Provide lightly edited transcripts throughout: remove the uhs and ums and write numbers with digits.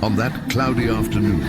On that cloudy afternoon,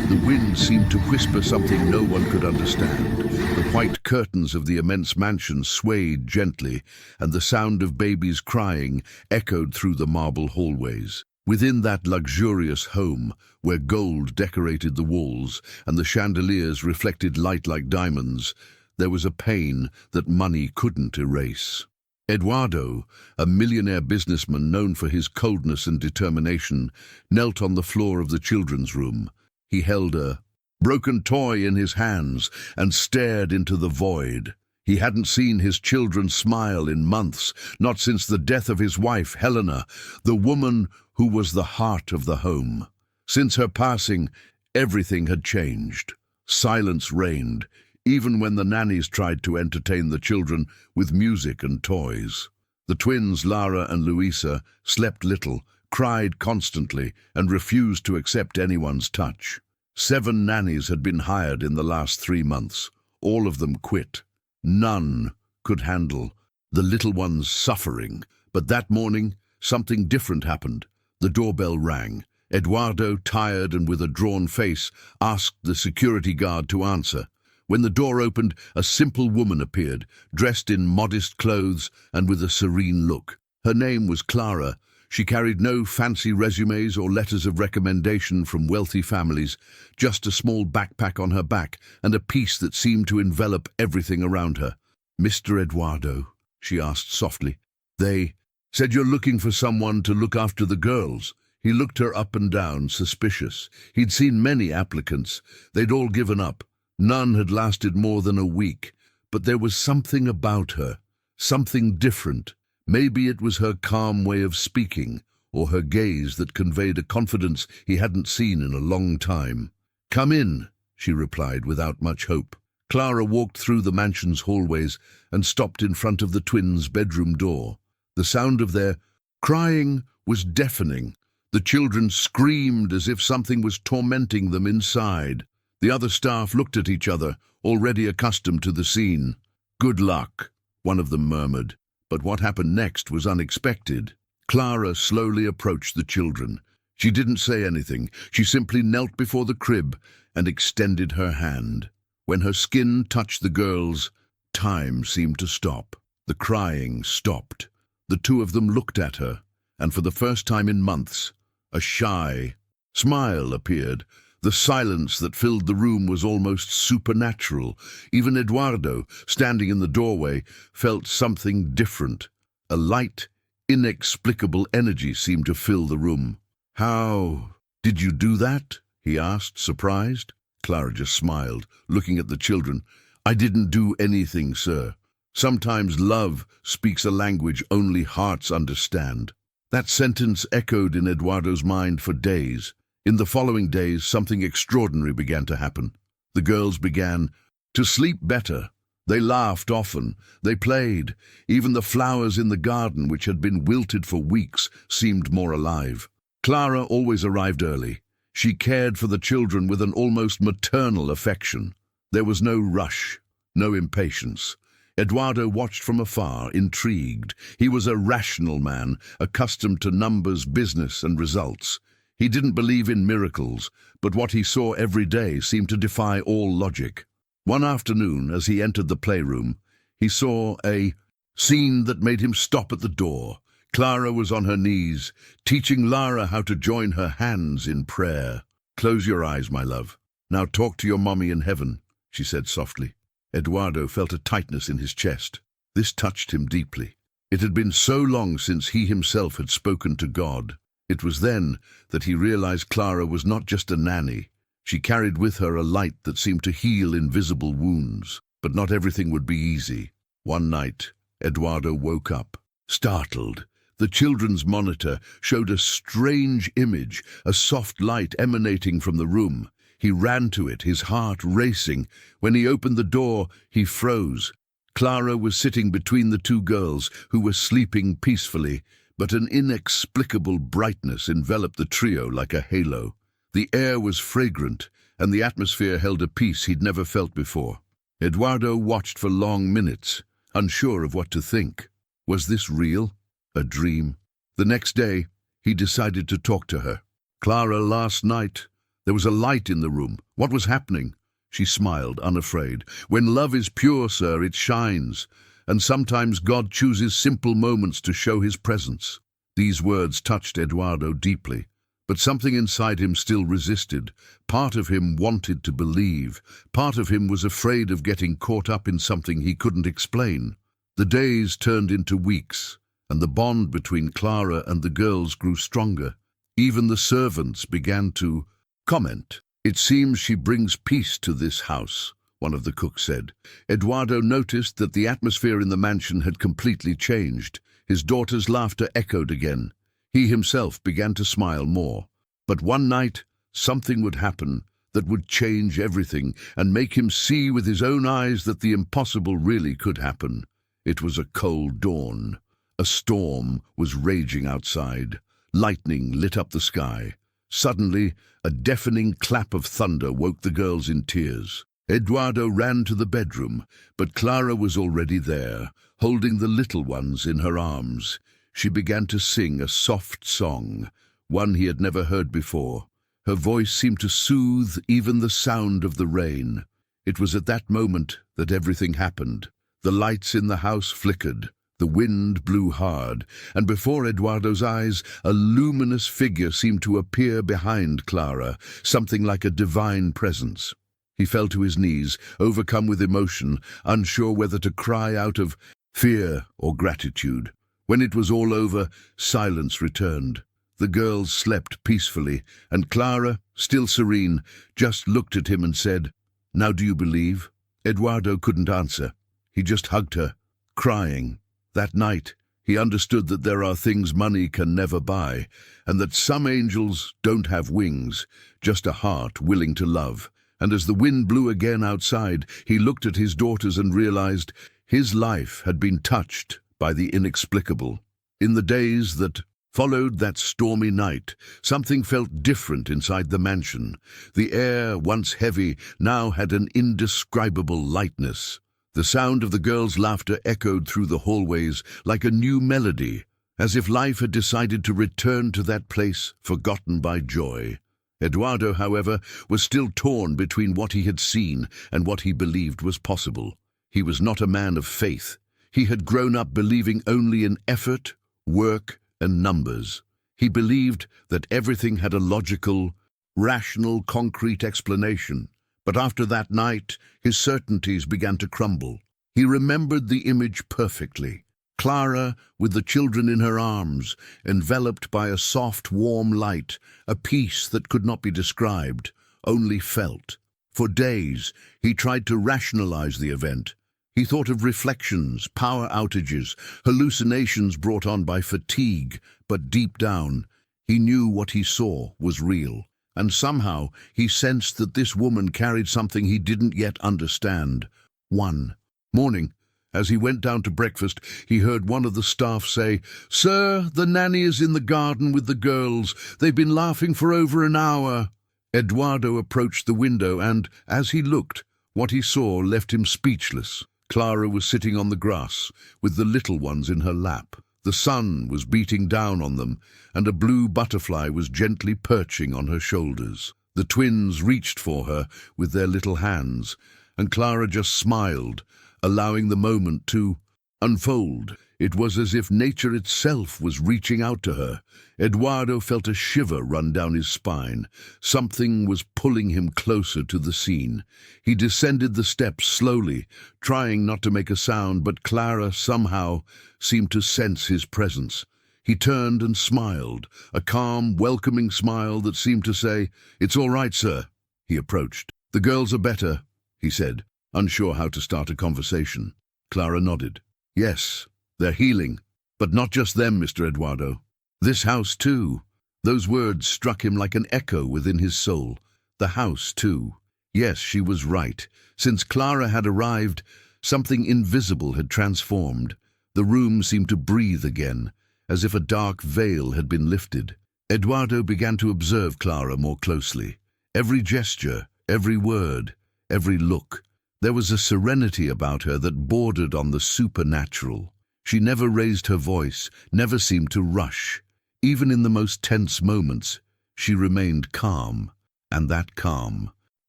the wind seemed to whisper something no one could understand. The white curtains of the immense mansion swayed gently, and the sound of babies crying echoed through the marble hallways. Within that luxurious home, where gold decorated the walls and the chandeliers reflected light like diamonds, there was a pain that money couldn't erase. Eduardo, a millionaire businessman known for his coldness and determination, knelt on the floor of the children's room. He held a broken toy in his hands and stared into the void. He hadn't seen his children smile in months, not since the death of his wife, Helena, the woman who was the heart of the home. Since her passing, everything had changed. Silence reigned, even when the nannies tried to entertain the children with music and toys. The twins, Lara and Luisa, slept little, cried constantly, and refused to accept anyone's touch. 7 nannies had been hired in the last 3 months. All of them quit. None could handle the little ones' suffering. But that morning, something different happened. The doorbell rang. Eduardo, tired and with a drawn face, asked the security guard to answer. When the door opened, a simple woman appeared, dressed in modest clothes and with a serene look. Her name was Clara. She carried no fancy resumes or letters of recommendation from wealthy families, just a small backpack on her back and a peace that seemed to envelop everything around her. "Mr. Eduardo," she asked softly. "They said you're looking for someone to look after the girls." He looked her up and down, suspicious. He'd seen many applicants. They'd all given up. None had lasted more than a week, but there was something about her, something different. Maybe it was her calm way of speaking, or her gaze that conveyed a confidence he hadn't seen in a long time. "Come in," she replied without much hope. Clara walked through the mansion's hallways and stopped in front of the twins' bedroom door. The sound of their crying was deafening. The children screamed as if something was tormenting them inside. The other staff looked at each other, already accustomed to the scene. "Good luck," one of them murmured. But what happened next was unexpected. Clara slowly approached the children. She didn't say anything. She simply knelt before the crib and extended her hand. When her skin touched the girls, time seemed to stop. The crying stopped. The two of them looked at her, and for the first time in months, a shy smile appeared. The silence that filled the room was almost supernatural. Even Eduardo, standing in the doorway, felt something different. A light, inexplicable energy seemed to fill the room. "How did you do that?" he asked, surprised. Clara just smiled, looking at the children. "I didn't do anything, sir. Sometimes love speaks a language only hearts understand." That sentence echoed in Eduardo's mind for days. In the following days, something extraordinary began to happen. The girls began to sleep better. They laughed often. They played. Even the flowers in the garden, which had been wilted for weeks, seemed more alive. Clara always arrived early. She cared for the children with an almost maternal affection. There was no rush, no impatience. Eduardo watched from afar, intrigued. He was a rational man, accustomed to numbers, business, and results. He didn't believe in miracles, but what he saw every day seemed to defy all logic. One afternoon, as he entered the playroom, he saw a scene that made him stop at the door. Clara was on her knees, teaching Lara how to join her hands in prayer. "Close your eyes, my love. Now talk to your mommy in heaven," she said softly. Eduardo felt a tightness in his chest. This touched him deeply. It had been so long since he himself had spoken to God. It was then that he realized Clara was not just a nanny. She carried with her a light that seemed to heal invisible wounds. But not everything would be easy. One night, Eduardo woke up, startled. The children's monitor showed a strange image, a soft light emanating from the room. He ran to it, his heart racing. When he opened the door, he froze. Clara was sitting between the 2 girls, who were sleeping peacefully, but an inexplicable brightness enveloped the trio like a halo. The air was fragrant, and the atmosphere held a peace he'd never felt before. Eduardo watched for long minutes, unsure of what to think. Was this real? A dream? The next day, he decided to talk to her. Clara, last night, there was a light in the room. What was happening? She smiled, unafraid. When love is pure, sir, it shines. And sometimes God chooses simple moments to show his presence. These words touched Eduardo deeply. But something inside him still resisted. Part of him wanted to believe. Part of him was afraid of getting caught up in something he couldn't explain. The days turned into weeks, and the bond between Clara and the girls grew stronger. Even the servants began to comment. "It seems she brings peace to this house," one of the cooks said. Eduardo noticed that the atmosphere in the mansion had completely changed. His daughter's laughter echoed again. He himself began to smile more. But one night, something would happen that would change everything and make him see with his own eyes that the impossible really could happen. It was a cold dawn. A storm was raging outside. Lightning lit up the sky. Suddenly, a deafening clap of thunder woke the girls in tears. Eduardo ran to the bedroom, but Clara was already there, holding the little ones in her arms. She began to sing a soft song, one he had never heard before. Her voice seemed to soothe even the sound of the rain. It was at that moment that everything happened. The lights in the house flickered. The wind blew hard, and before Eduardo's eyes, a luminous figure seemed to appear behind Clara, something like a divine presence. He fell to his knees, overcome with emotion, unsure whether to cry out of fear or gratitude. When it was all over, silence returned. The girls slept peacefully, and Clara, still serene, just looked at him and said, "Now do you believe?" Eduardo couldn't answer. He just hugged her, crying. That night, he understood that there are things money can never buy, and that some angels don't have wings, just a heart willing to love. And as the wind blew again outside, he looked at his daughters and realized his life had been touched by the inexplicable. In the days that followed that stormy night, something felt different inside the mansion. The air, once heavy, now had an indescribable lightness. The sound of the girls' laughter echoed through the hallways like a new melody, as if life had decided to return to that place forgotten by joy. Eduardo, however, was still torn between what he had seen and what he believed was possible. He was not a man of faith. He had grown up believing only in effort, work, and numbers. He believed that everything had a logical, rational, concrete explanation. But after that night, his certainties began to crumble. He remembered the image perfectly. Clara, with the children in her arms, enveloped by a soft, warm light, a peace that could not be described, only felt. For days, he tried to rationalize the event. He thought of reflections, power outages, hallucinations brought on by fatigue, but deep down, he knew what he saw was real. And somehow he sensed that this woman carried something he didn't yet understand. One morning, as he went down to breakfast, he heard one of the staff say, "Sir, the nanny is in the garden with the girls. They've been laughing for over an hour." Eduardo approached the window and, as he looked, what he saw left him speechless. Clara was sitting on the grass, with the little ones in her lap. The sun was beating down on them, and a blue butterfly was gently perching on her shoulders. The twins reached for her with their little hands, and Clara just smiled, allowing the moment to unfold. It was as if nature itself was reaching out to her. Eduardo felt a shiver run down his spine. Something was pulling him closer to the scene. He descended the steps slowly, trying not to make a sound, but Clara somehow seemed to sense his presence. He turned and smiled, a calm, welcoming smile that seemed to say, "It's all right, sir." He approached. "The girls are better," he said, unsure how to start a conversation. Clara nodded. "Yes, they're healing. But not just them, Mr. Eduardo. This house, too." Those words struck him like an echo within his soul. The house, too. Yes, she was right. Since Clara had arrived, something invisible had transformed. The room seemed to breathe again, as if a dark veil had been lifted. Eduardo began to observe Clara more closely. Every gesture, every word, every look. There was a serenity about her that bordered on the supernatural. She never raised her voice, never seemed to rush. Even in the most tense moments, She remained calm, and that calm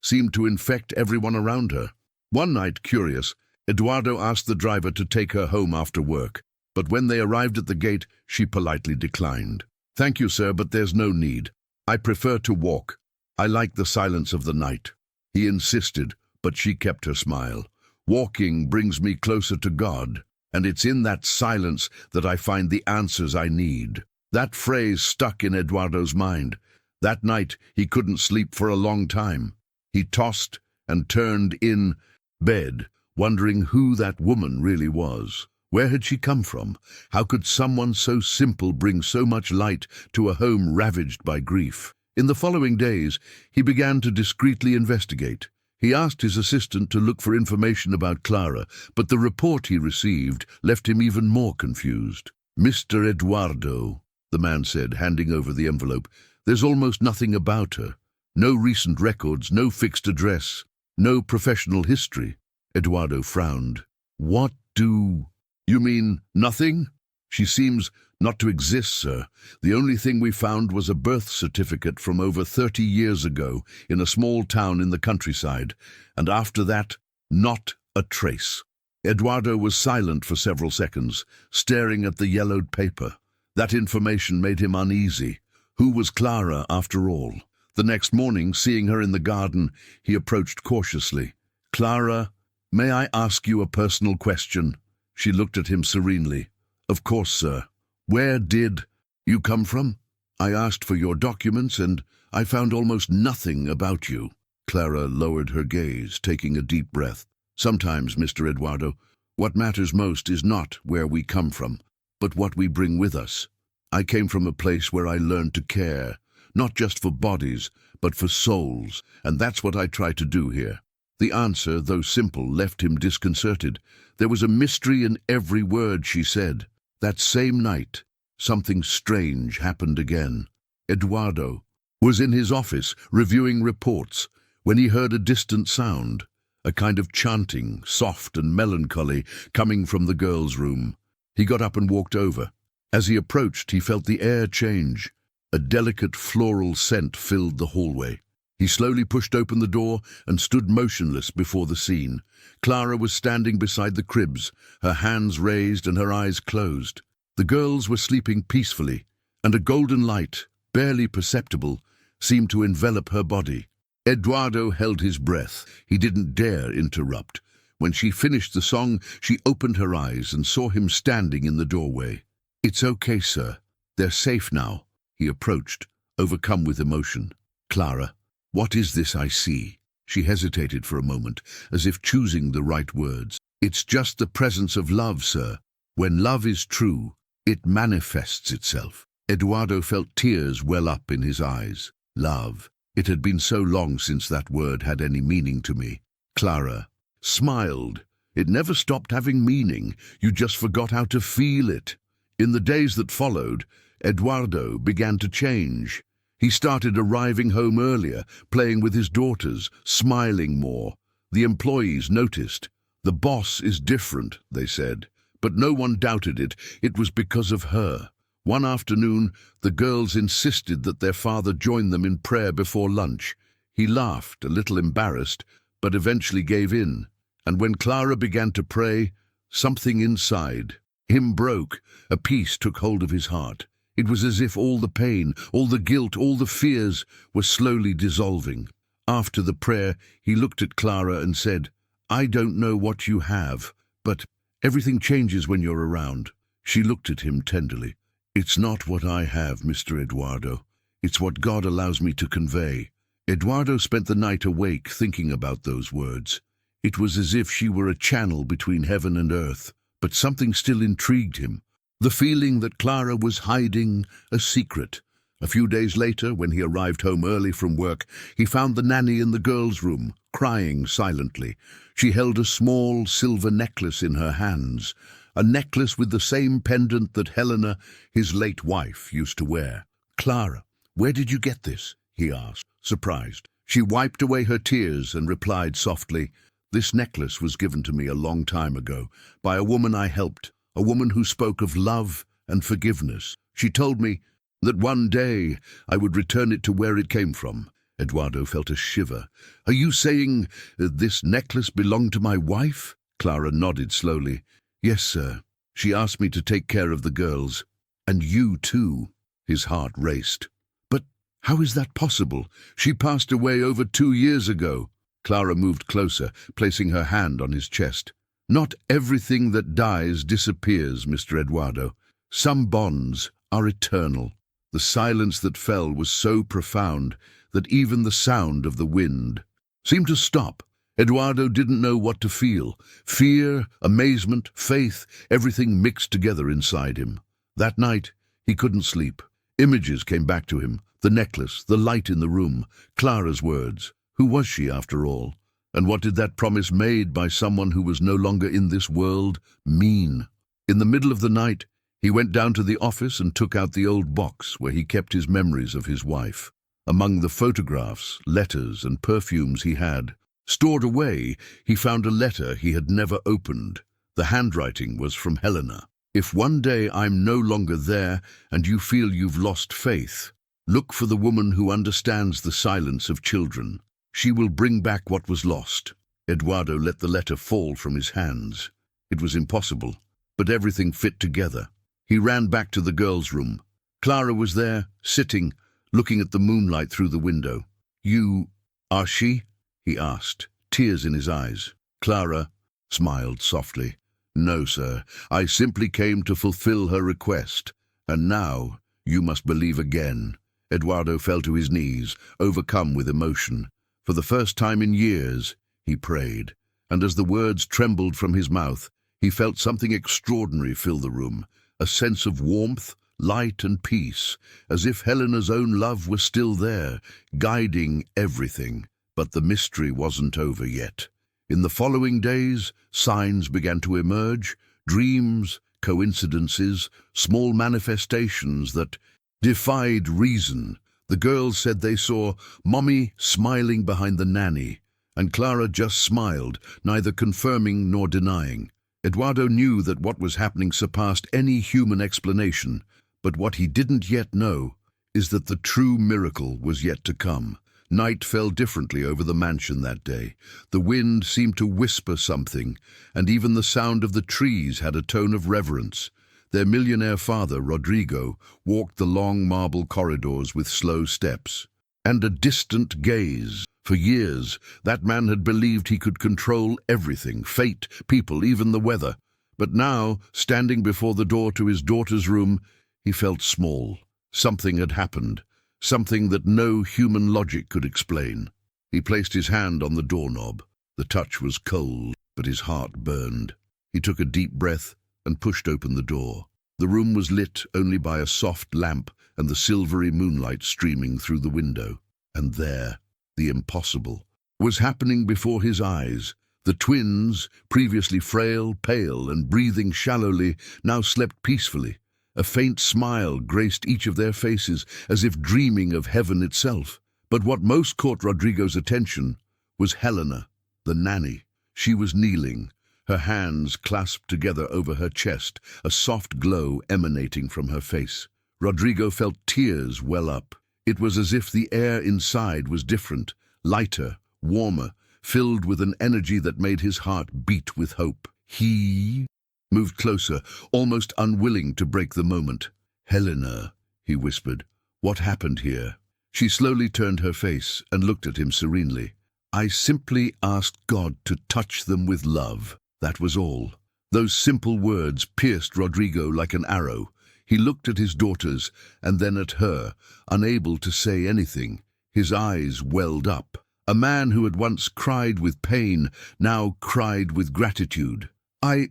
seemed to infect everyone around her. One night, curious, Eduardo asked the driver to take her home after work, but when they arrived at the gate, she politely declined. "Thank you, sir, but there's no need. I prefer to walk. I like the silence of the night." He insisted, but she kept her smile. "Walking brings me closer to God, and it's in that silence that I find the answers I need." That phrase stuck in Eduardo's mind. That night, he couldn't sleep for a long time. He tossed and turned in bed, wondering who that woman really was. Where had she come from? How could someone so simple bring so much light to a home ravaged by grief? In the following days, he began to discreetly investigate. He asked his assistant to look for information about Clara, but the report he received left him even more confused. "Mr. Eduardo," the man said, handing over the envelope, "there's almost nothing about her. No recent records, no fixed address, no professional history." Eduardo frowned. "What do you mean, nothing?" "She seems not to exist, sir. The only thing we found was a birth certificate from over 30 years ago in a small town in the countryside, and after that, not a trace." Eduardo was silent for several seconds, staring at the yellowed paper. That information made him uneasy. Who was Clara, after all? The next morning, seeing her in the garden, he approached cautiously. "Clara, may I ask you a personal question?" She looked at him serenely. "Of course, sir. Where did you come from? I asked for your documents, and I found almost nothing about you." Clara lowered her gaze, taking a deep breath. "Sometimes, Mr. Eduardo, what matters most is not where we come from, but what we bring with us. I came from a place where I learned to care, not just for bodies, but for souls, and that's what I try to do here." The answer, though simple, left him disconcerted. There was a mystery in every word she said. That same night, something strange happened again. Eduardo was in his office, reviewing reports, when he heard a distant sound, a kind of chanting, soft and melancholy, coming from the girls' room. He got up and walked over. As he approached, he felt the air change. A delicate floral scent filled the hallway. He slowly pushed open the door and stood motionless before the scene. Clara was standing beside the cribs, her hands raised and her eyes closed. The girls were sleeping peacefully, and a golden light, barely perceptible, seemed to envelop her body. Eduardo held his breath. He didn't dare interrupt. When she finished the song, she opened her eyes and saw him standing in the doorway. "It's okay, sir. They're safe now." He approached, overcome with emotion. "Clara, what is this I see?" She hesitated for a moment, as if choosing the right words. "It's just the presence of love, sir. When love is true, it manifests itself." Eduardo felt tears well up in his eyes. Love. It had been so long since that word had any meaning to me. Clara smiled. "It never stopped having meaning. You just forgot how to feel it." In the days that followed, Eduardo began to change. He started arriving home earlier, playing with his daughters, smiling more. The employees noticed. "The boss is different," they said. But no one doubted it. It was because of her. One afternoon, the girls insisted that their father join them in prayer before lunch. He laughed, a little embarrassed, but eventually gave in. And when Clara began to pray, something inside him broke. A peace took hold of his heart. It was as if all the pain, all the guilt, all the fears were slowly dissolving. After the prayer, he looked at Clara and said, "I don't know what you have, but everything changes when you're around." She looked at him tenderly. "It's not what I have, Mr. Eduardo. It's what God allows me to convey." Eduardo spent the night awake thinking about those words. It was as if she were a channel between heaven and earth, but something still intrigued him. The feeling that Clara was hiding a secret. A few days later, when he arrived home early from work, he found the nanny in the girls' room, crying silently. She held a small silver necklace in her hands, a necklace with the same pendant that Helena, his late wife, used to wear. "Clara, where did you get this?" he asked, surprised. She wiped away her tears and replied softly, "This necklace was given to me a long time ago by a woman I helped, a woman who spoke of love and forgiveness. She told me, that one day I would return it to where it came from. Eduardo felt a shiver. Are you saying this necklace belonged to my wife? Clara nodded slowly. Yes, sir. She asked me to take care of the girls. And you too. His heart raced. But how is that possible? She passed away over 2 years ago. Clara moved closer, placing her hand on his chest. Not everything that dies disappears, Mr. Eduardo. Some bonds are eternal. The silence that fell was so profound that even the sound of the wind seemed to stop. Eduardo didn't know what to feel. Fear, amazement, faith, everything mixed together inside him. That night, he couldn't sleep. Images came back to him. The necklace, the light in the room, Clara's words. Who was she, after all? And what did that promise made by someone who was no longer in this world mean? In the middle of the night, he went down to the office and took out the old box where he kept his memories of his wife. Among the photographs, letters, and perfumes he had stored away, he found a letter he had never opened. The handwriting was from Helena. If one day I'm no longer there and you feel you've lost faith, look for the woman who understands the silence of children. She will bring back what was lost. Eduardo let the letter fall from his hands. It was impossible, but everything fit together. He ran back to the girls' room. Clara was there, sitting, looking at the moonlight through the window. You are she? He asked, tears in his eyes. Clara smiled softly. No, sir. I simply came to fulfill her request. And now you must believe again. Eduardo fell to his knees, overcome with emotion. For the first time in years, he prayed. And as the words trembled from his mouth, he felt something extraordinary fill the room. A sense of warmth, light and peace, as if Helena's own love was still there, guiding everything. But the mystery wasn't over yet. In the following days, signs began to emerge, dreams, coincidences, small manifestations that defied reason. The girls said they saw Mommy smiling behind the nanny, and Clara just smiled, neither confirming nor denying. Eduardo knew that what was happening surpassed any human explanation, but what he didn't yet know is that the true miracle was yet to come. Night fell differently over the mansion that day. The wind seemed to whisper something, and even the sound of the trees had a tone of reverence. Their millionaire father, Rodrigo, walked the long marble corridors with slow steps and a distant gaze. For years, that man had believed he could control everything, fate, people, even the weather. But now, standing before the door to his daughter's room, he felt small. Something had happened, something that no human logic could explain. He placed his hand on the doorknob. The touch was cold, but his heart burned. He took a deep breath and pushed open the door. The room was lit only by a soft lamp and the silvery moonlight streaming through the window. And there, the impossible was happening before his eyes. The twins, previously frail, pale, and breathing shallowly, now slept peacefully. A faint smile graced each of their faces, as if dreaming of heaven itself. But what most caught Rodrigo's attention was Helena, the nanny. She was kneeling, her hands clasped together over her chest, a soft glow emanating from her face. Rodrigo felt tears well up. It was as if the air inside was different, lighter, warmer, filled with an energy that made his heart beat with hope. He moved closer, almost unwilling to break the moment. Helena, he whispered, what happened here? She slowly turned her face and looked at him serenely. I simply asked God to touch them with love. That was all. Those simple words pierced Rodrigo like an arrow. He looked at his daughters and then at her, unable to say anything. His eyes welled up. A man who had once cried with pain now cried with gratitude. I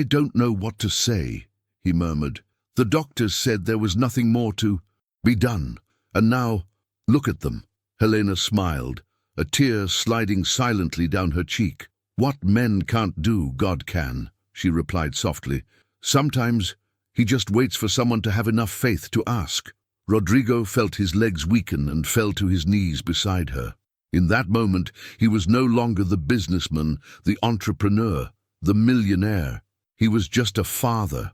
don't know what to say, he murmured. The doctors said there was nothing more to be done. And now, look at them. Helena smiled, a tear sliding silently down her cheek. What men can't do, God can, she replied softly. Sometimes he just waits for someone to have enough faith to ask. Rodrigo felt his legs weaken and fell to his knees beside her. In that moment, he was no longer the businessman, the entrepreneur, the millionaire. He was just a father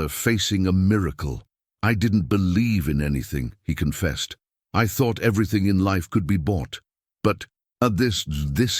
facing a miracle. I didn't believe in anything, he confessed. I thought everything in life could be bought. But this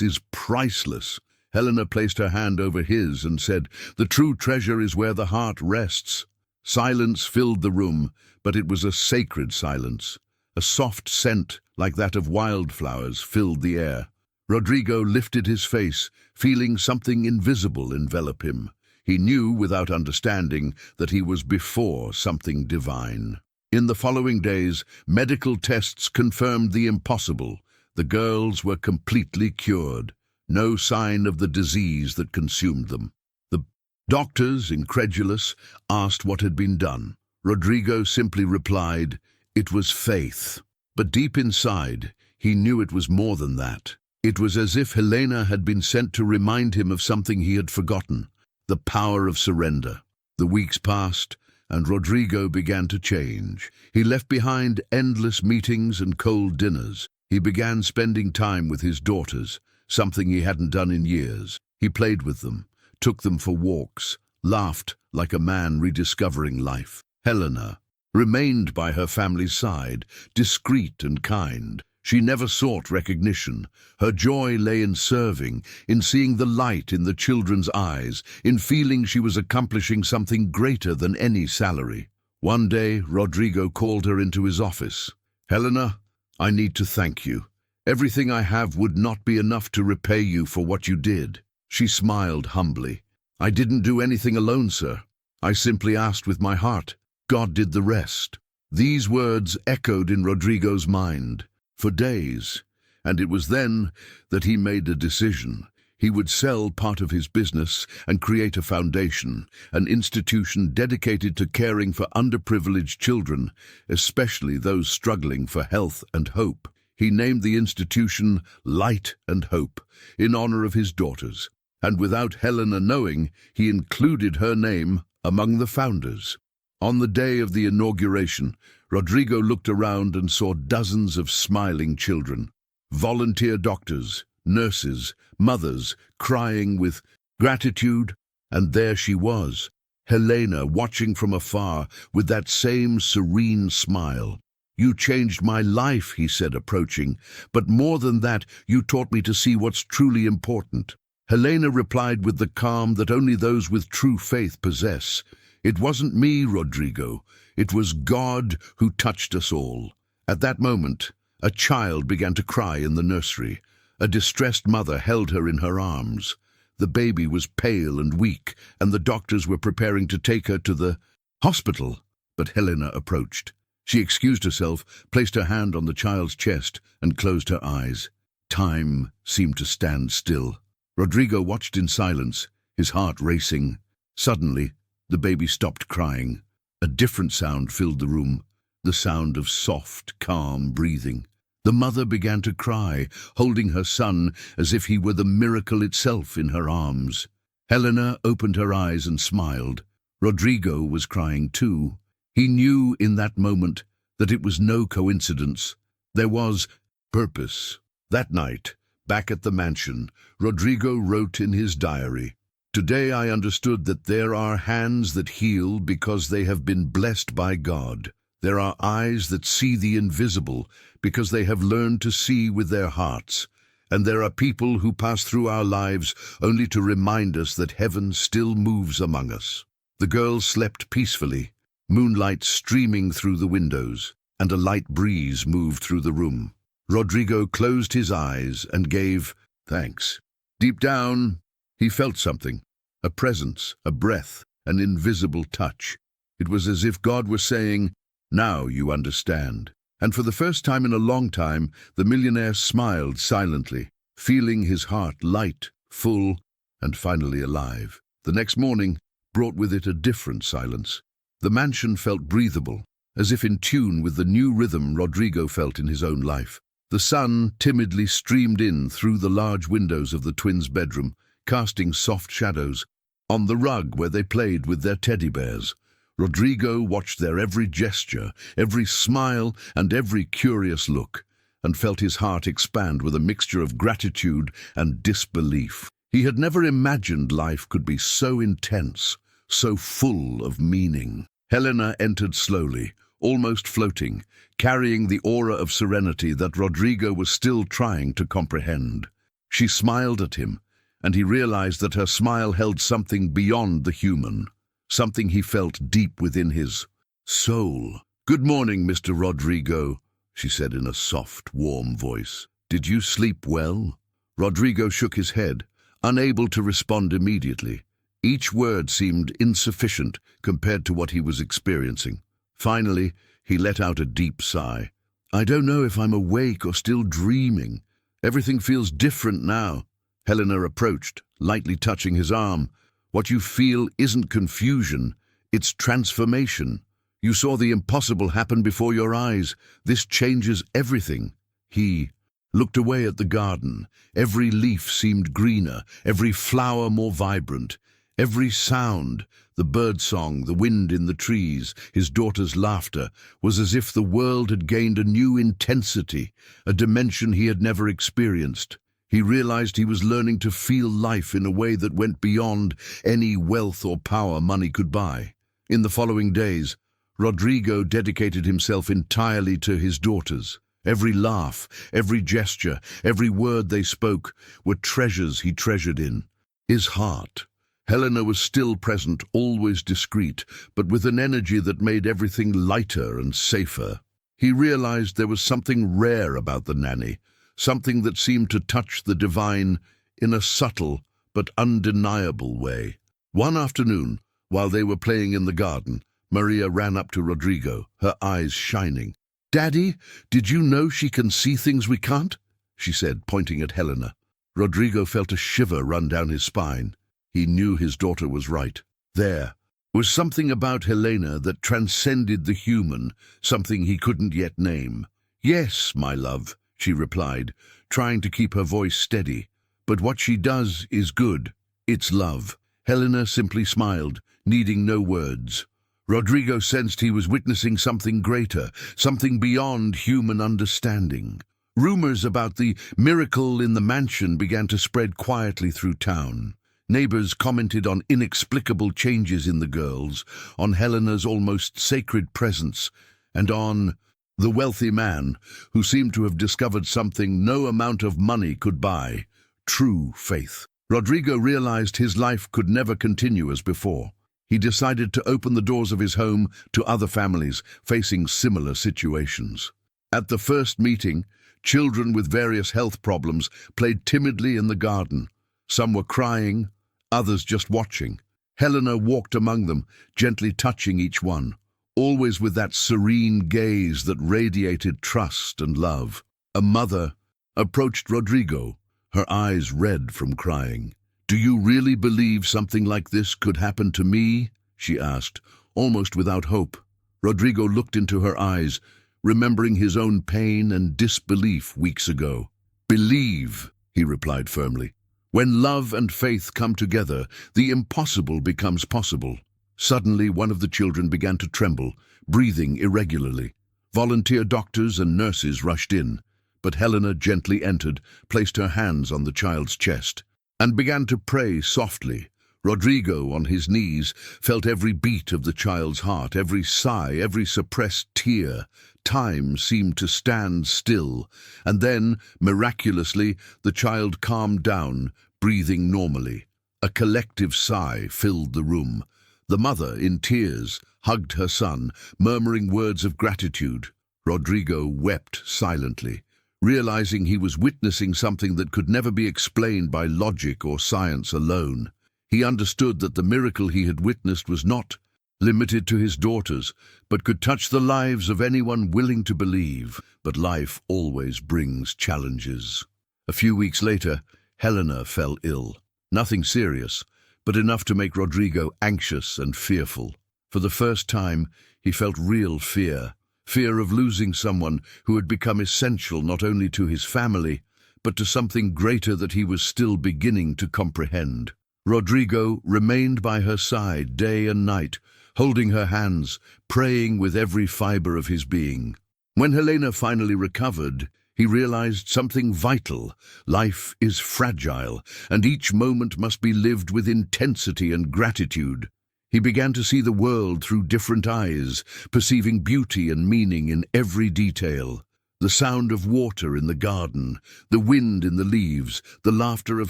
is priceless. Helena placed her hand over his and said, "The true treasure is where the heart rests." Silence filled the room, but it was a sacred silence. A soft scent, like that of wildflowers, filled the air. Rodrigo lifted his face, feeling something invisible envelop him. He knew, without understanding, that he was before something divine. In the following days, medical tests confirmed the impossible. The girls were completely cured. No sign of the disease that consumed them. The doctors, incredulous, asked what had been done. Rodrigo simply replied, "It was faith." But deep inside, he knew it was more than that. It was as if Helena had been sent to remind him of something he had forgotten, the power of surrender. The weeks passed, and Rodrigo began to change. He left behind endless meetings and cold dinners. He began spending time with his daughters, something he hadn't done in years. He played with them, took them for walks, laughed like a man rediscovering life. Helena remained by her family's side, discreet and kind. She never sought recognition. Her joy lay in serving, in seeing the light in the children's eyes, in feeling she was accomplishing something greater than any salary. One day, Rodrigo called her into his office. "Helena, I need to thank you. Everything I have would not be enough to repay you for what you did." She smiled humbly. "I didn't do anything alone, sir. I simply asked with my heart. God did the rest." These words echoed in Rodrigo's mind for days, and it was then that he made a decision. He would sell part of his business and create a foundation, an institution dedicated to caring for underprivileged children, especially those struggling for health and hope. He named the institution Light and Hope, in honor of his daughters, and without Helena knowing, he included her name among the founders. On the day of the inauguration, Rodrigo looked around and saw dozens of smiling children, volunteer doctors, nurses, mothers, crying with gratitude, and there she was, Helena, watching from afar with that same serene smile. "You changed my life," he said, approaching, "but more than that, you taught me to see what's truly important." Helena replied with the calm that only those with true faith possess. "It wasn't me, Rodrigo. It was God who touched us all." At that moment, a child began to cry in the nursery. A distressed mother held her in her arms. The baby was pale and weak, and the doctors were preparing to take her to the hospital. But Helena approached. She excused herself, placed her hand on the child's chest, and closed her eyes. Time seemed to stand still. Rodrigo watched in silence, his heart racing. Suddenly, the baby stopped crying. A different sound filled the room, the sound of soft, calm breathing. The mother began to cry, holding her son as if he were the miracle itself in her arms. Helena opened her eyes and smiled. Rodrigo was crying too. He knew in that moment that it was no coincidence. There was purpose. That night, back at the mansion, Rodrigo wrote in his diary, "Today I understood that there are hands that heal because they have been blessed by God. There are eyes that see the invisible because they have learned to see with their hearts. And there are people who pass through our lives only to remind us that heaven still moves among us." The girls slept peacefully, moonlight streaming through the windows, and a light breeze moved through the room. Rodrigo closed his eyes and gave thanks. Deep down, he felt something, a presence, a breath, an invisible touch. It was as if God were saying, "Now you understand." And for the first time in a long time, the millionaire smiled silently, feeling his heart light, full, and finally alive. The next morning brought with it a different silence. The mansion felt breathable, as if in tune with the new rhythm Rodrigo felt in his own life. The sun timidly streamed in through the large windows of the twins' bedroom, casting soft shadows. On the rug where they played with their teddy bears, Rodrigo watched their every gesture, every smile, and every curious look, and felt his heart expand with a mixture of gratitude and disbelief. He had never imagined life could be so intense, so full of meaning. Helena entered slowly, almost floating, carrying the aura of serenity that Rodrigo was still trying to comprehend. She smiled at him, and he realized that her smile held something beyond the human, something he felt deep within his soul. "Good morning, Mr. Rodrigo," she said in a soft, warm voice. "Did you sleep well?" Rodrigo shook his head, unable to respond immediately. Each word seemed insufficient compared to what he was experiencing. Finally, he let out a deep sigh. "I don't know if I'm awake or still dreaming. Everything feels different now." Helena approached, lightly touching his arm. "What you feel isn't confusion, it's transformation. You saw the impossible happen before your eyes. This changes everything." He looked away at the garden. Every leaf seemed greener, every flower more vibrant. Every sound, the birdsong, the wind in the trees, his daughter's laughter, was as if the world had gained a new intensity, a dimension he had never experienced. He realized he was learning to feel life in a way that went beyond any wealth or power money could buy. In the following days, Rodrigo dedicated himself entirely to his daughters. Every laugh, every gesture, every word they spoke were treasures he treasured in his heart. Helena was still present, always discreet, but with an energy that made everything lighter and safer. He realized there was something rare about the nanny, something that seemed to touch the divine in a subtle but undeniable way. One afternoon, while they were playing in the garden, Maria ran up to Rodrigo, her eyes shining. "Daddy, did you know she can see things we can't?" she said, pointing at Helena. Rodrigo felt a shiver run down his spine. He knew his daughter was right. There was something about Helena that transcended the human, something he couldn't yet name. "Yes, my love," she replied, trying to keep her voice steady. "But what she does is good. It's love." Helena simply smiled, needing no words. Rodrigo sensed he was witnessing something greater, something beyond human understanding. Rumors about the miracle in the mansion began to spread quietly through town. Neighbors commented on inexplicable changes in the girls, on Helena's almost sacred presence, and on the wealthy man who seemed to have discovered something no amount of money could buy: true faith. Rodrigo realized his life could never continue as before. He decided to open the doors of his home to other families facing similar situations. At the first meeting, children with various health problems played timidly in the garden. Some were crying, others just watching. Helena walked among them, gently touching each one, always with that serene gaze that radiated trust and love. A mother approached Rodrigo, her eyes red from crying. "Do you really believe something like this could happen to me?" she asked, almost without hope. Rodrigo looked into her eyes, remembering his own pain and disbelief weeks ago. "Believe," he replied firmly. "When love and faith come together, the impossible becomes possible." Suddenly, one of the children began to tremble, breathing irregularly. Volunteer doctors and nurses rushed in, but Helena gently entered, placed her hands on the child's chest, and began to pray softly. Rodrigo, on his knees, felt every beat of the child's heart, every sigh, every suppressed tear. Time seemed to stand still, and then, miraculously, the child calmed down, breathing normally. A collective sigh filled the room. The mother, in tears, hugged her son, murmuring words of gratitude. Rodrigo wept silently, realizing he was witnessing something that could never be explained by logic or science alone. He understood that the miracle he had witnessed was not limited to his daughters, but could touch the lives of anyone willing to believe. But life always brings challenges. A few weeks later, Helena fell ill. Nothing serious, but enough to make Rodrigo anxious and fearful. For the first time, he felt real fear. Fear of losing someone who had become essential not only to his family, but to something greater that he was still beginning to comprehend. Rodrigo remained by her side day and night, holding her hands, praying with every fiber of his being. When Helena finally recovered, he realized something vital. Life is fragile, and each moment must be lived with intensity and gratitude. He began to see the world through different eyes, perceiving beauty and meaning in every detail. The sound of water in the garden, the wind in the leaves, the laughter of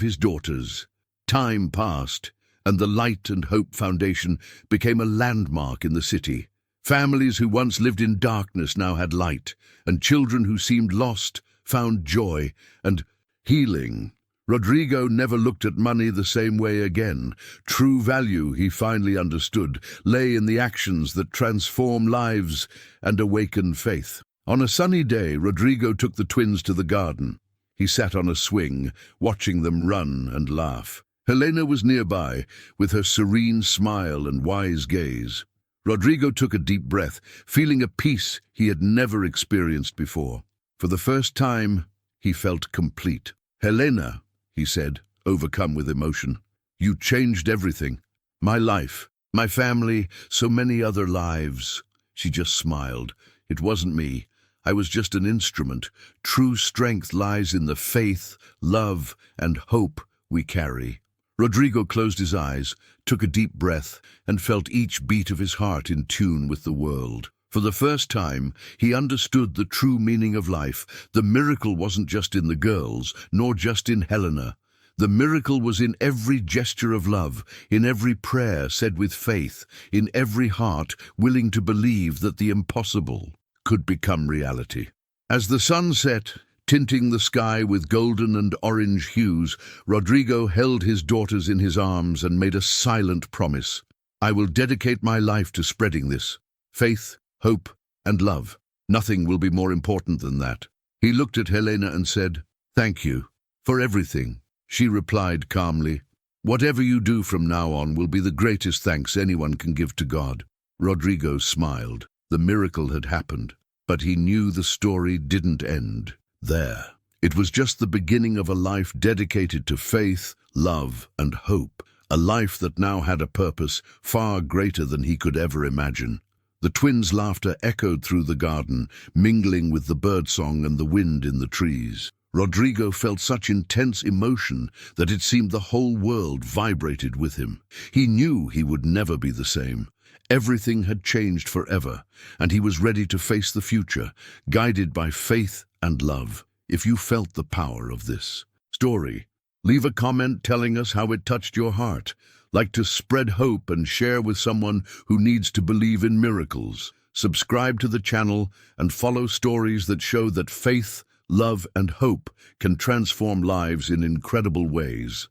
his daughters. Time passed, and the Light and Hope Foundation became a landmark in the city. Families who once lived in darkness now had light, and children who seemed lost found joy and healing. Rodrigo never looked at money the same way again. True value, he finally understood, lay in the actions that transform lives and awaken faith. On a sunny day, Rodrigo took the twins to the garden. He sat on a swing, watching them run and laugh. Helena was nearby, with her serene smile and wise gaze. Rodrigo took a deep breath, feeling a peace he had never experienced before. For the first time, he felt complete. "Helena," he said, overcome with emotion, "you changed everything. My life, my family, so many other lives." She just smiled. "It wasn't me. I was just an instrument. True strength lies in the faith, love, and hope we carry." Rodrigo closed his eyes, took a deep breath, and felt each beat of his heart in tune with the world. For the first time, he understood the true meaning of life. The miracle wasn't just in the girls, nor just in Helena. The miracle was in every gesture of love, in every prayer said with faith, in every heart willing to believe that the impossible could become reality. As the sun set, tinting the sky with golden and orange hues, Rodrigo held his daughters in his arms and made a silent promise. "I will dedicate my life to spreading this. Faith, hope, and love. Nothing will be more important than that." He looked at Helena and said, "Thank you for everything." She replied calmly, "Whatever you do from now on will be the greatest thanks anyone can give to God." Rodrigo smiled. The miracle had happened, but he knew the story didn't end there. It was just the beginning of a life dedicated to faith, love, and hope, a life that now had a purpose far greater than he could ever imagine. The twins' laughter echoed through the garden, mingling with the birdsong and the wind in the trees. Rodrigo felt such intense emotion that it seemed the whole world vibrated with him. He knew he would never be the same. Everything had changed forever, and he was ready to face the future, guided by faith and love. If you felt the power of this story, leave a comment telling us how it touched your heart. Like to spread hope and share with someone who needs to believe in miracles. Subscribe to the channel and follow stories that show that faith, love, and hope can transform lives in incredible ways.